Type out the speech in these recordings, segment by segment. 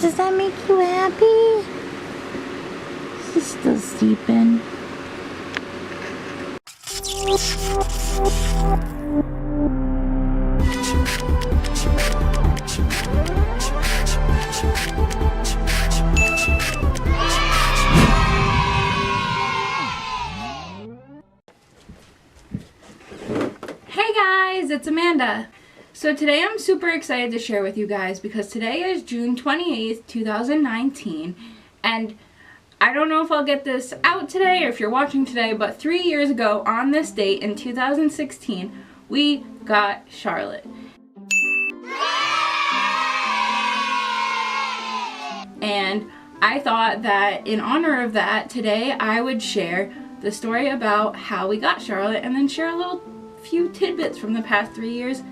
Does that make you happy? She's still sleeping. Hey guys, it's Amanda. So today I'm super excited to share with you guys because today is June 28th, 2019, and I don't know if I'll get this out today or if you're watching today, but 3 years ago on this date in 2016, we got Charlotte. And I thought that in honor of that, today I would share the story about how we got Charlotte and then share a little few tidbits from the past 3 years.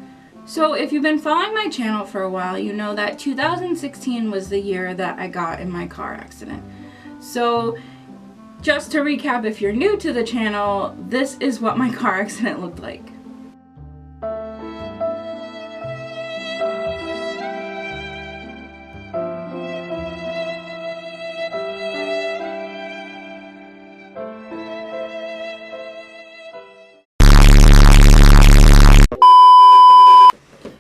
So if you've been following my channel for a while, you know that 2016 was the year that I got in my car accident. So just to recap, if you're new to the channel, this is what my car accident looked like.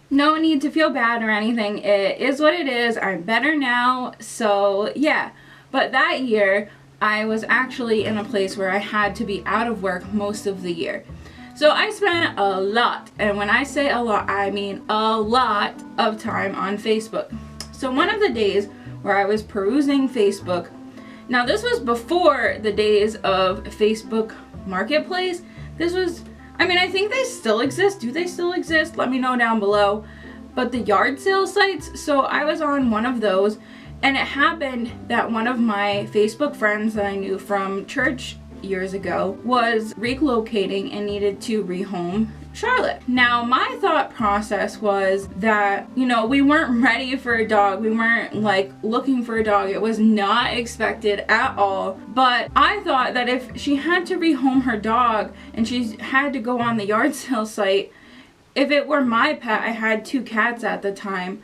No need to feel bad or anything. It is what it is. I'm better now. So yeah. But that year, I was actually in a place where I had to be out of work most of the year. So I spent a lot, and when I say a lot, I mean a lot of time on Facebook. So one of the days where I was perusing Facebook, now this was before the days of Facebook Marketplace. This was, I mean, I think they still exist. Do they still exist? Let me know down below. But the yard sale sites, so I was on one of those, and it happened that one of my Facebook friends that I knew from church years ago was relocating and needed to rehome Charlotte. Now, my thought process was that, you know, we weren't ready for a dog. We weren't like looking for a dog. It was not expected at all. But I thought that if she had to rehome her dog and she had to go on the yard sale site, if it were my pet, I had 2 cats at the time,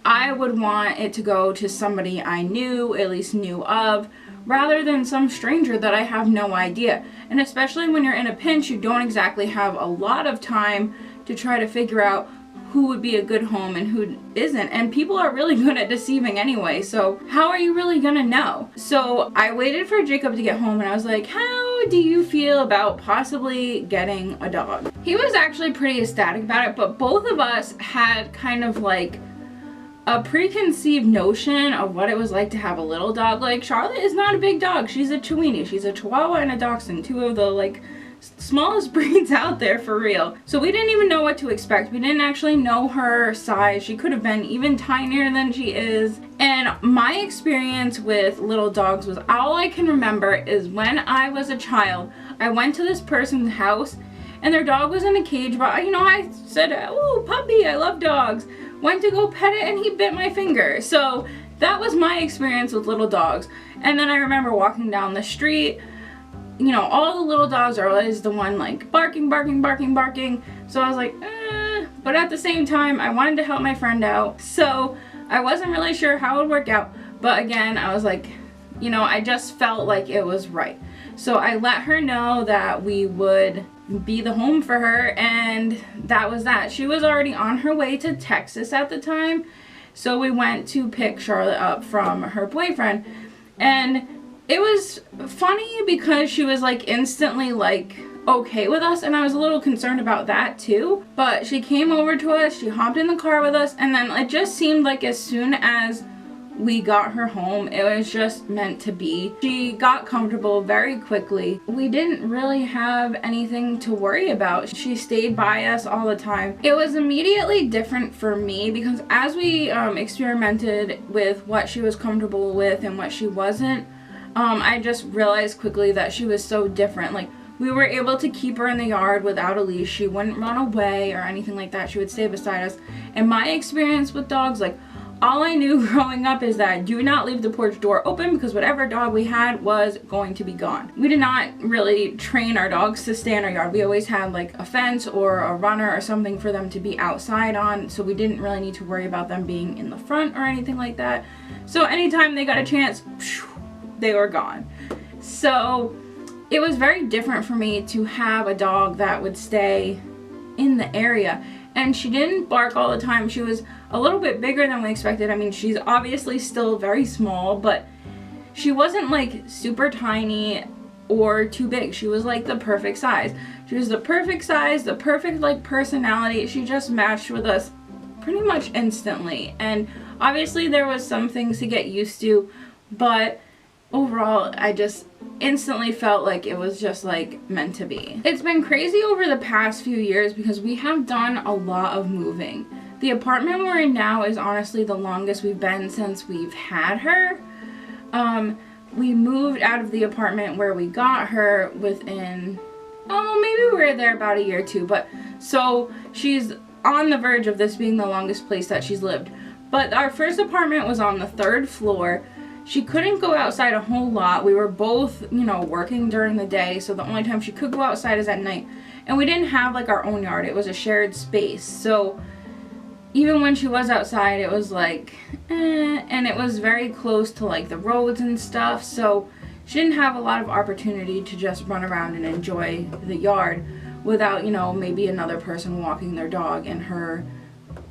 I would want it to go to somebody I knew, at least knew of, rather than some stranger that I have no idea. And especially when you're in a pinch, you don't exactly have a lot of time to try to figure out who would be a good home and who isn't. And people are really good at deceiving anyway, so how are you really gonna know? So I waited for Jacob to get home and I was like, how do you feel about possibly getting a dog? He was actually pretty ecstatic about it, but both of us had kind of like a preconceived notion of what it was like to have a little dog. Like, Charlotte is not a big dog. She's a Chiweenie. She's a Chihuahua and a Dachshund, 2 of the like smallest breeds out there for real. So we didn't even know what to expect. We didn't actually know her size. She could have been even tinier than she is. And my experience with little dogs was, all I can remember is when I was a child, I went to this person's house and their dog was in a cage, but you know, I said, oh, puppy, I love dogs. Went to go pet it and he bit my finger. So that was my experience with little dogs. And then I remember walking down the street, you know, all the little dogs are always the one like barking, barking, barking, barking. So I was like, but at the same time, I wanted to help my friend out. So I wasn't really sure how it would work out. But again, I was like, you know, I just felt like it was right. So I let her know that we would be the home for her, and that was that. She was already on her way to Texas at the time, so we went to pick Charlotte up from her boyfriend. And it was funny because she was like instantly like okay with us, and I was a little concerned about that too. But she came over to us, she hopped in the car with us, and then it just seemed like as soon as we got her home, it was just meant to be. She got comfortable very quickly. We didn't really have anything to worry about. She stayed by us all the time. It was immediately different for me because as we experimented with what she was comfortable with and what she wasn't, I just realized quickly that she was so different. Like, we were able to keep her in the yard without a leash. She wouldn't run away or anything like that. She would stay beside us. And my experience with dogs, like, all I knew growing up is that do not leave the porch door open because whatever dog we had was going to be gone. We did not really train our dogs to stay in our yard. We always had like a fence or a runner or something for them to be outside on, so we didn't really need to worry about them being in the front or anything like that. So anytime they got a chance, they were gone. So it was very different for me to have a dog that would stay in the area. And she didn't bark all the time. She was a little bit bigger than we expected. I mean, she's obviously still very small, but she wasn't like super tiny or too big. She was like the perfect size. She was the perfect size, the perfect like personality. She just matched with us pretty much instantly. And obviously there was some things to get used to, but overall I just instantly felt like it was just like meant to be. It's been crazy over the past few years because we have done a lot of moving. The apartment we're in now is honestly the longest we've been since we've had her. We moved out of the apartment where we got her within, maybe we were there about a year or two, but so she's on the verge of this being the longest place that she's lived. But our first apartment was on the 3rd floor. She couldn't go outside a whole lot. We were both, working during the day, so the only time she could go outside is at night. And we didn't have like our own yard. It was a shared space. So even when she was outside, it was like, and it was very close to like the roads and stuff. So she didn't have a lot of opportunity to just run around and enjoy the yard without, maybe another person walking their dog and her.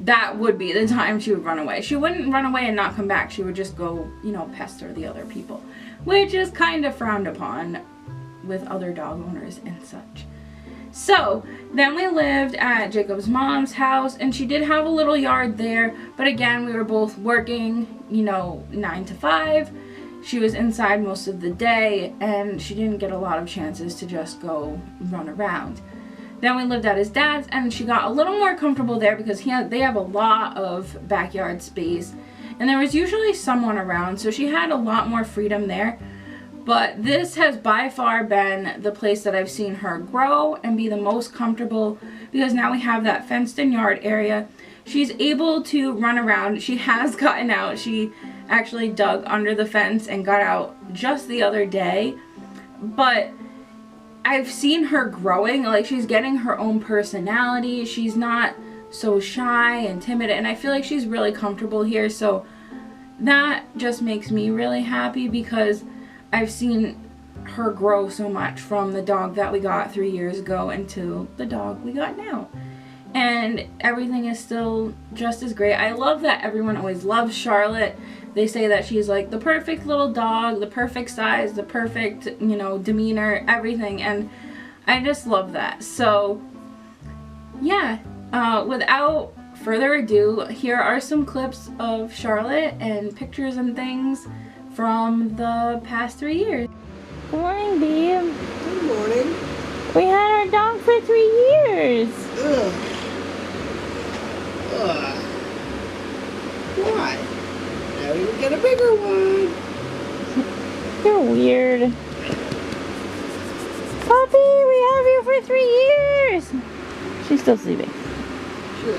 That would be the time she would run away. She wouldn't run away and not come back. She would just go, pester the other people, which is kind of frowned upon with other dog owners and such. So then we lived at Jacob's mom's house, and she did have a little yard there, but again, we were both working, 9 to 5. She was inside most of the day, and she didn't get a lot of chances to just go run around. Then we lived at his dad's, and she got a little more comfortable there because they have a lot of backyard space, and there was usually someone around, so she had a lot more freedom there. But this has by far been the place that I've seen her grow and be the most comfortable because now we have that fenced-in yard area. She's able to run around. She has gotten out. She actually dug under the fence and got out just the other day, but I've seen her growing, like she's getting her own personality. She's not so shy and timid, and I feel like she's really comfortable here. So that just makes me really happy because I've seen her grow so much from the dog that we got 3 years ago into the dog we got now. And everything is still just as great. I love that everyone always loves Charlotte. They say that she's like the perfect little dog, the perfect size, the perfect, demeanor, everything. And I just love that. So, yeah, without further ado, here are some clips of Charlotte and pictures and things from the past 3 years. Good morning, babe. Good morning. We had our dog for 3 years. Ugh. Why? Now we can get a bigger one. You're weird. Puppy, we have you for 3 years. She's still sleeping. Sure.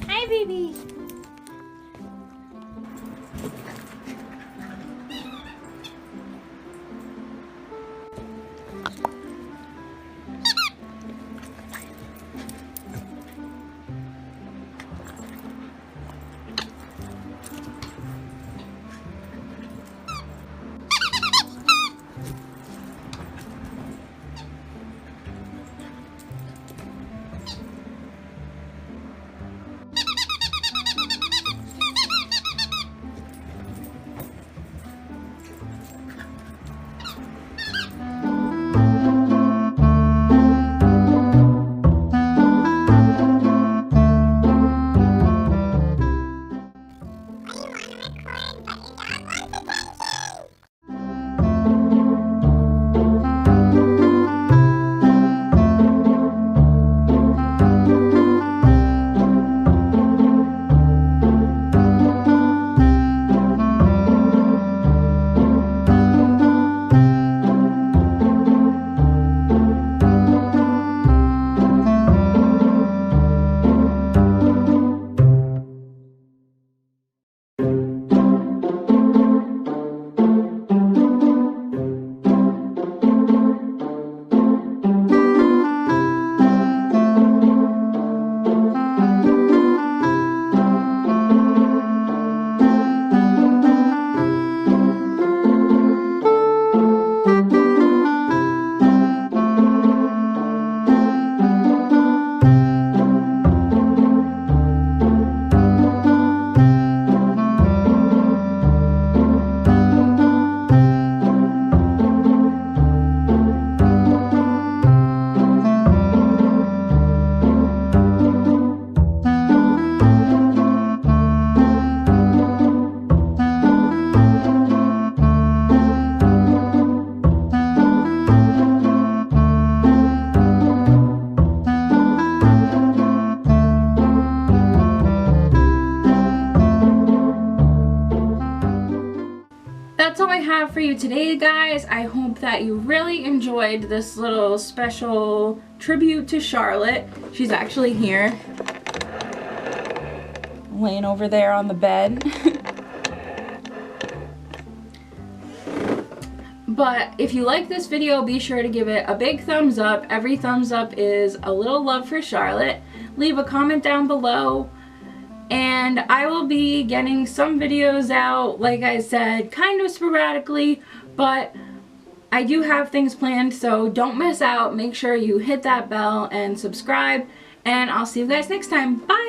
Hi, baby. have for you today, guys. I hope that you really enjoyed this little special tribute to Charlotte. She's actually here, laying over there on the bed. But if you like this video, be sure to give it a big thumbs up. Every thumbs up is a little love for Charlotte. Leave a comment down below. And I will be getting some videos out, like I said, kind of sporadically, but I do have things planned, so don't miss out. Make sure you hit that bell and subscribe, and I'll see you guys next time. Bye!